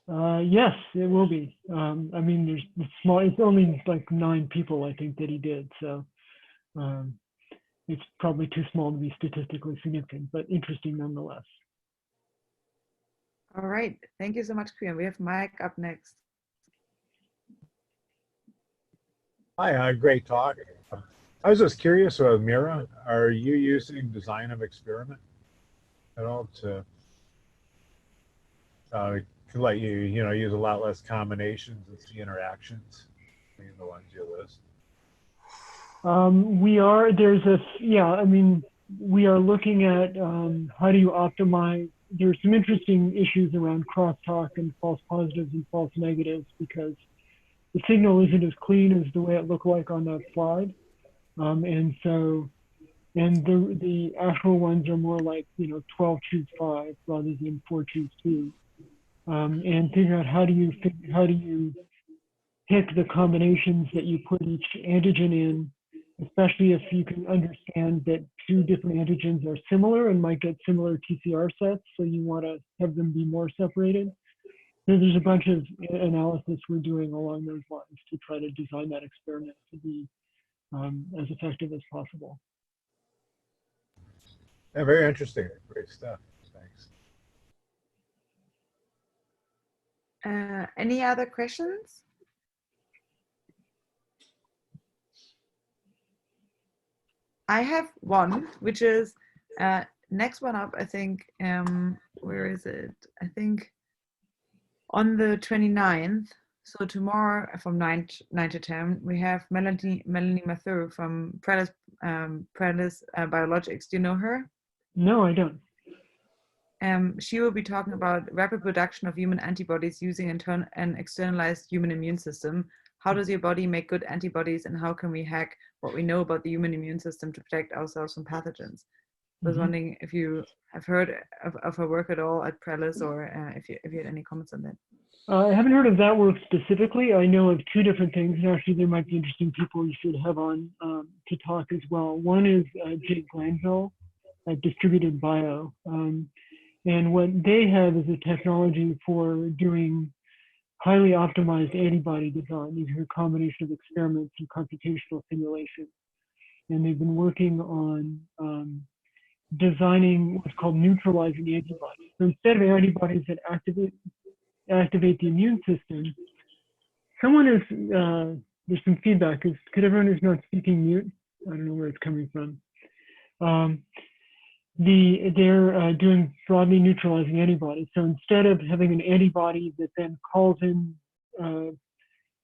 Yes, it will be. I mean, it's only like 9 people, I think, that he did. So it's probably too small to be statistically significant, but interesting nonetheless. All right. Thank you so much, Priyan. We have Mike up next. Hi, great talk. I was just curious, Mira, are you using design of experiment at all to let you, use a lot less combinations and see interactions between the ones you list? We are looking at how do you optimize. There's some interesting issues around crosstalk and false positives and false negatives because the signal isn't as clean as the way it looked like on that slide. And the actual ones are more like, 12 choose 5 rather than 4 choose 2. And figure out how do you pick the combinations that you put each antigen in, especially if you can understand that 2 different antigens are similar and might get similar TCR sets, so you want to have them be more separated. So there's a bunch of analysis we're doing along those lines to try to design that experiment to be as effective as possible. Yeah, very interesting. Great stuff. Thanks. Any other questions? I have one, which is next one up, I think, where is it? I think on the 29th, so tomorrow from 9 to 10, we have Melanie Mathieu from Prelis Biologics. Do you know her? No, I don't. She will be talking about rapid production of human antibodies using an externalized human immune system. How does your body make good antibodies, and how can we hack what we know about the human immune system to protect ourselves from pathogens? I was wondering if you have heard of her work at all at Prelis, or if you had any comments on that. I haven't heard of that work specifically. I know of 2 different things, and actually there might be interesting people you should have on to talk as well. One is Jake Glanville at Distributed Bio. And what they have is a technology for doing highly optimized antibody design using a combination of experiments and computational simulation. And they've been working on designing what's called neutralizing antibodies. So instead of antibodies that activate the immune system, someone is, there's some feedback. Could everyone who's not speaking mute? I don't know where it's coming from. They're doing broadly neutralizing antibodies. So instead of having an antibody that then calls in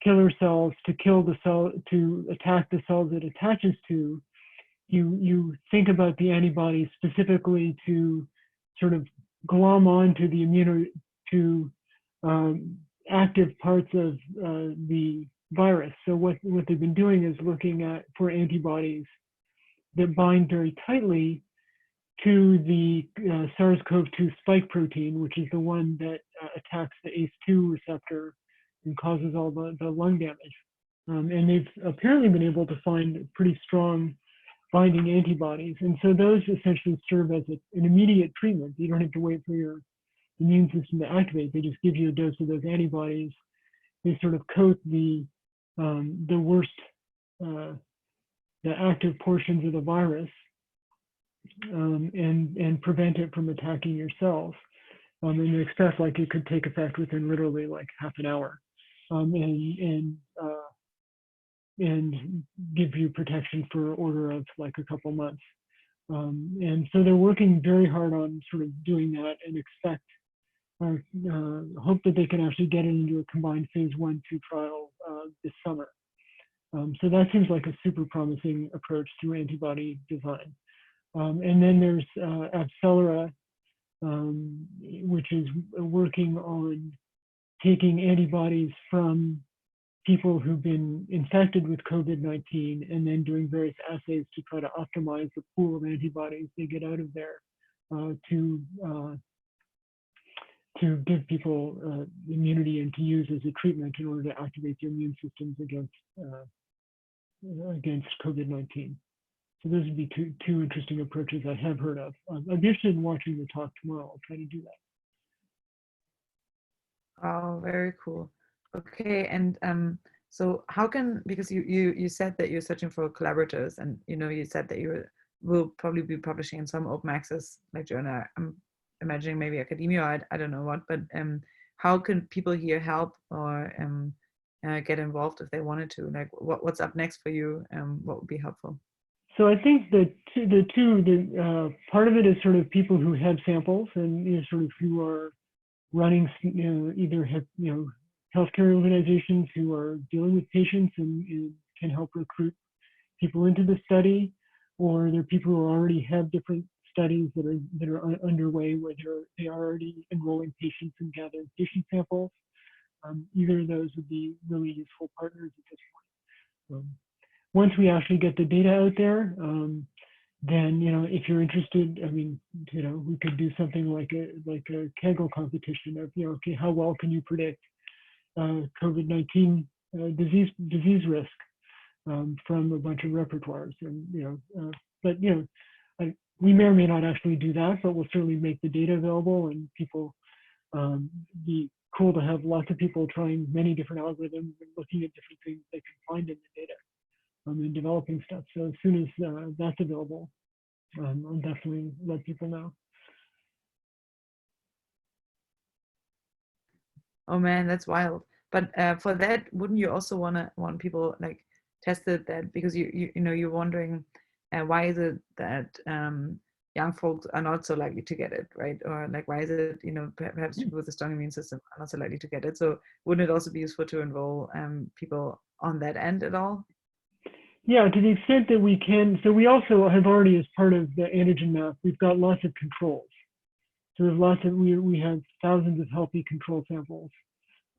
killer cells to kill the cell, to attack the cells it attaches to, you think about the antibody specifically to sort of glom onto the active parts of the virus. So what they've been doing is looking for antibodies that bind very tightly to the SARS-CoV-2 spike protein, which is the one that attacks the ACE2 receptor and causes all the lung damage. And they've apparently been able to find pretty strong binding antibodies. And so those essentially serve as an immediate treatment. You don't have to wait for your immune system to activate. They just give you a dose of those antibodies. They sort of coat the worst, the active portions of the virus, and prevent it from attacking your cells. And they expect like it could take effect within literally like half an hour, and give you protection for order of like a couple months. And so they're working very hard on sort of doing that, and expect hope that they can actually get it into a combined phase 1-2 trial this summer. So that seems like a super promising approach to antibody design. And then there's AbCellera, which is working on taking antibodies from people who've been infected with COVID-19 and then doing various assays to try to optimize the pool of antibodies they get out of there to give people immunity and to use as a treatment in order to activate the immune systems against COVID-19. So those would be two interesting approaches I have heard of. I'd be interested in watching the talk tomorrow. I'll try to do that. Oh, very cool. Okay, and so how can, because you said that you're searching for collaborators, and you said that you will probably be publishing in some open access like journal. I'm imagining maybe academia, I don't know what, but how can people here help or get involved if they wanted to? Like what's up next for you? What would be helpful? So I think the part of it is sort of people who have samples and sort of who are running either have healthcare organizations who are dealing with patients and can help recruit people into the study, or there are people who already have different studies that are underway where they are already enrolling patients and gathering patient samples. either of those would be really useful partners at this point. Once we actually get the data out there, then, if you're interested, I mean, we could do something like a Kaggle competition of, okay, how well can you predict COVID-19 disease risk from a bunch of repertoires, and but we may or may not actually do that, but we'll certainly make the data available, and people be cool to have lots of people trying many different algorithms and looking at different things they can find in the data and developing stuff. So as soon as that's available, I'll definitely let people know. Oh man, that's wild. But for that, wouldn't you also want people like tested that, because you're wondering why is it that young folks are not so likely to get it, right? Or like why is it perhaps people with a strong immune system are not so likely to get it? So wouldn't it also be useful to enroll people on that end at all? Yeah, to the extent that we can. So we also have already, as part of the antigen map, we've got lots of controls. So there's lots of, we have thousands of healthy control samples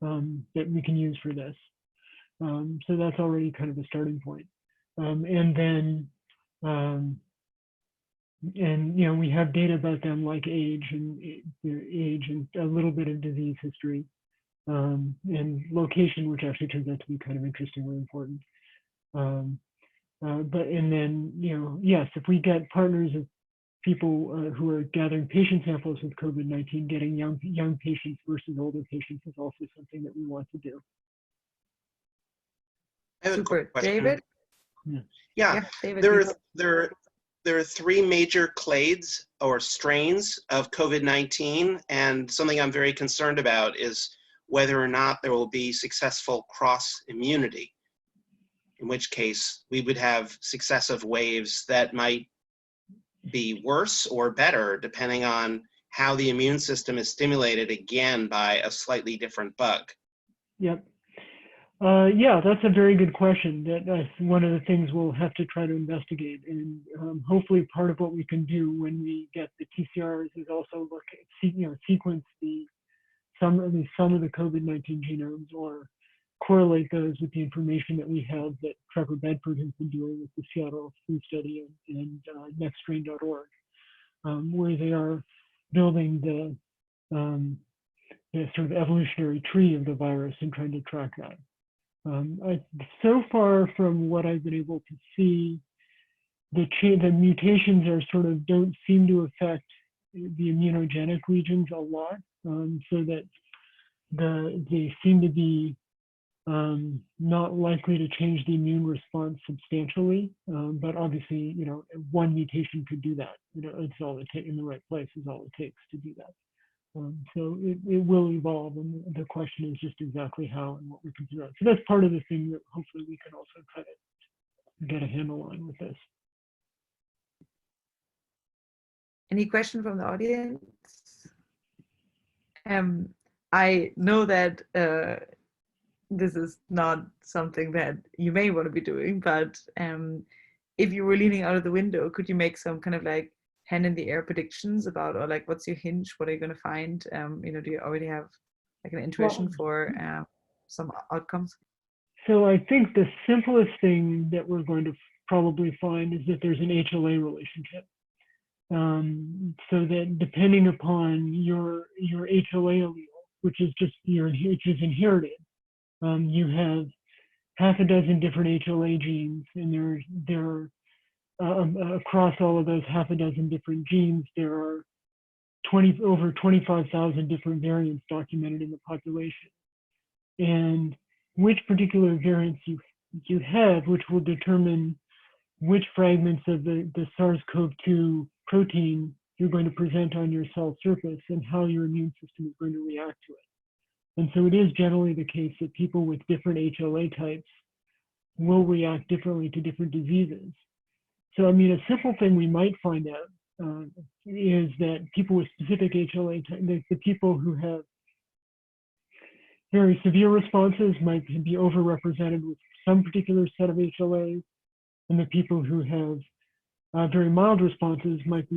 that we can use for this. So that's already kind of a starting point. And then, we have data about them like age and a little bit of disease history and location, which actually turns out to be kind of interestingly important. And then, yes, if we get partners of people who are gathering patient samples with COVID-19, getting young patients versus older patients is also something that we want to do. I have a quick question. David? Yeah, David, there are three major clades or strains of COVID-19, and something I'm very concerned about is whether or not there will be successful cross-immunity, in which case we would have successive waves that might be worse or better depending on how the immune system is stimulated again by a slightly different bug. Yep. Yeah, that's a very good question. That's one of the things we'll have to try to investigate, and hopefully part of what we can do when we get the TCRs is also look at sequence at least some of the COVID-19 genomes, or correlate those with the information that we have that Trevor Bedford has been doing with the Seattle Flu Study and nextstrain.org, where they are building the sort of evolutionary tree of the virus and trying to track that. So far from what I've been able to see, the mutations don't seem to affect the immunogenic regions a lot, so that they seem to be not likely to change the immune response substantially, but obviously, one mutation could do that. It's all it takes in the right place is all it takes to do that. So it will evolve, and the question is just exactly how and what we can do. So that's part of the thing that hopefully we can also try to get a handle on with this. Any question from the audience? I know that this is not something that you may want to be doing, but if you were leaning out of the window, could you make some kind of like hand in the air predictions about, or like, what's your hinge? What are you going to find? Do you already have like an intuition for some outcomes? So I think the simplest thing that we're going to probably find is that there's an HLA relationship. So that depending upon your HLA allele, which is inherited, you have half a dozen different HLA genes, and there are across all of those half a dozen different genes, there are over 25,000 different variants documented in the population. And which particular variants you have, which will determine which fragments of the SARS-CoV-2 protein you're going to present on your cell surface and how your immune system is going to react to it. And so it is generally the case that people with different HLA types will react differently to different diseases. So, I mean, a simple thing we might find out is that people with specific HLA types, the people who have very severe responses might be overrepresented with some particular set of HLAs, and the people who have very mild responses might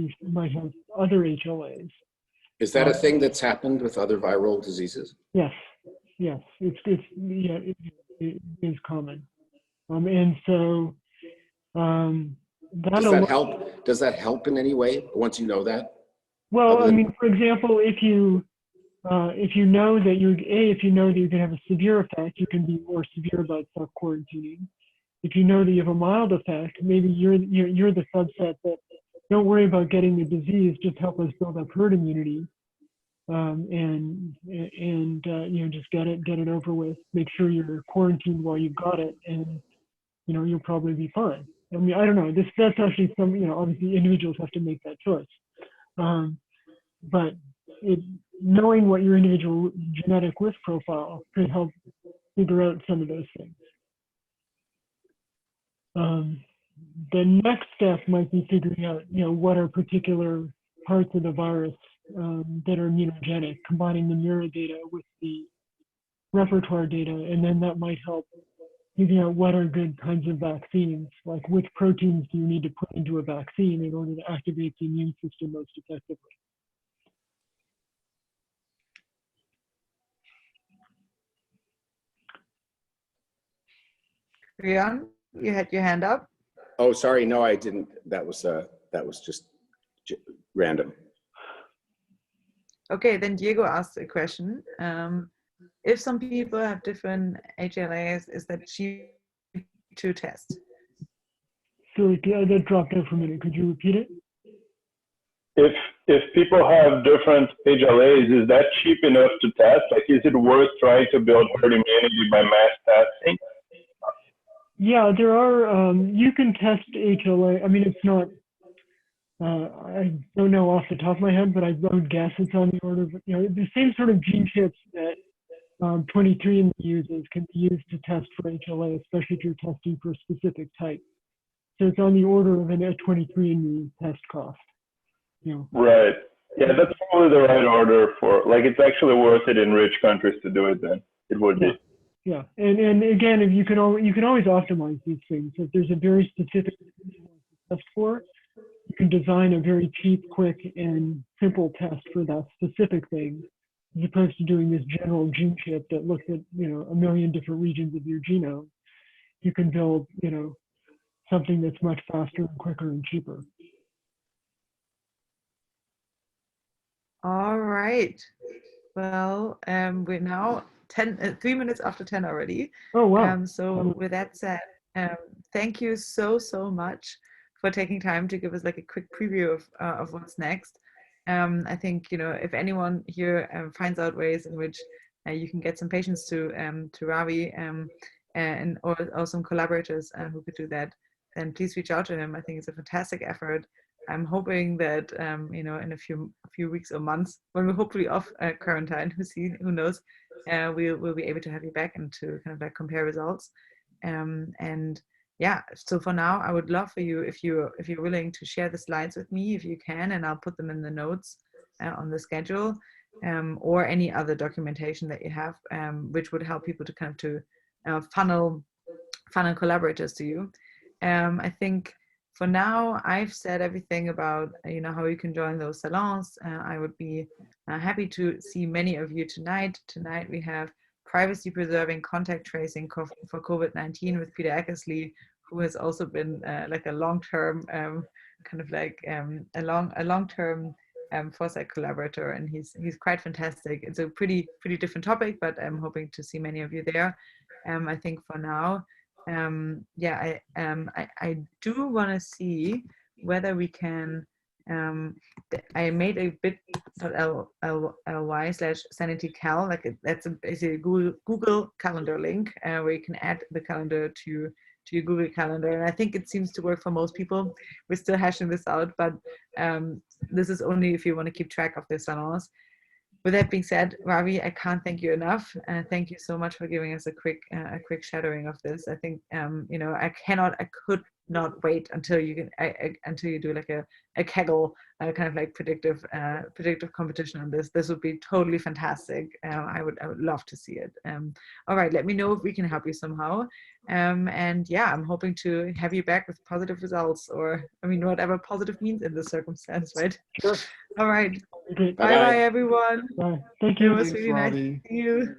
have other HLAs. Is that a thing that's happened with other viral diseases? Yes. Yes, yeah, it is common. And so Does that help? Does that help in any way once you know that? Well, I mean, for example, if you know that if you know that you're going to have a severe effect, you can be more severe about self-quarantining. If you know that you have a mild effect, maybe you're the subset that don't worry about getting the disease, just help us build up herd immunity, and just get it over with. Make sure you're quarantined while you've got it, and you'll probably be fine. I mean, I don't know. That's actually obviously individuals have to make that choice. But knowing what your individual genetic risk profile could help figure out some of those things. The next step might be figuring out, what are particular parts of the virus that are immunogenic, combining the mirror data with the repertoire data, and then that might help figuring out what are good kinds of vaccines, like which proteins do you need to put into a vaccine in order to activate the immune system most effectively. Rian, you had your hand up. Oh, sorry. No, I didn't. That was just random. Okay, then Diego asked a question. If some people have different HLAs, is that cheap to test? Sorry, that dropped out for a minute. Could you repeat it? If people have different HLAs, is that cheap enough to test? Like, is it worth trying to build herd immunity by mass testing? Yeah, there are, you can test HLA. I mean, it's not, I don't know off the top of my head, but I would guess it's on the order of, the same sort of gene chips that 23andMe uses can be used to test for HLA, especially if you're testing for a specific type. So it's on the order of a 23andMe test cost. Right. Yeah, that's probably the right order for, like, it's actually worth it in rich countries to do it then. It would be. Yeah, and again, if you can always optimize these things. If there's a very specific test for it, you can design a very cheap, quick, and simple test for that specific thing, as opposed to doing this general gene chip that looks at a million different regions of your genome. You can build something that's much faster and quicker and cheaper. All right. Well, we're now 3 minutes after 10 already. Oh, wow. So with that said, thank you so much for taking time to give us like a quick preview of what's next. I think, if anyone here finds out ways in which you can get some patients to Ravi and or some collaborators who could do that, then please reach out to him. I think it's a fantastic effort. I'm hoping that in a few weeks or months, when we're hopefully off quarantine, who knows, we'll be able to have you back and to kind of like compare results. And yeah, so for now, I would love for you if you're willing to share the slides with me, if you can, and I'll put them in the notes on the schedule, or any other documentation that you have, which would help people to kind of to funnel collaborators to you. I think. For now, I've said everything about how you can join those salons. I would be happy to see many of you tonight. Tonight we have privacy preserving contact tracing for COVID-19 with Peter Eckersley, who has also been like a long-term kind of like a long-term Foresight collaborator, and he's quite fantastic. It's a pretty different topic, but I'm hoping to see many of you there. I think for now. I do want to see whether we can. I made a bit.ly/sanitycal, like that's a Google Calendar link where you can add the calendar to your Google Calendar, and I think it seems to work for most people. We're still hashing this out, but this is only if you want to keep track of the salons. With that being said, Ravi, I can't thank you enough. Thank you so much for giving us a quick shadowing of this. I think I could not wait until you do like a Kaggle kind of like predictive competition on this. This would be totally fantastic. I would love to see it. All right, let me know if we can help you somehow. And yeah, I'm hoping to have you back with positive results, or whatever positive means in this circumstance, right? Sure. All right. Okay. Bye everyone. Bye. Thank you. It was really nice to see you.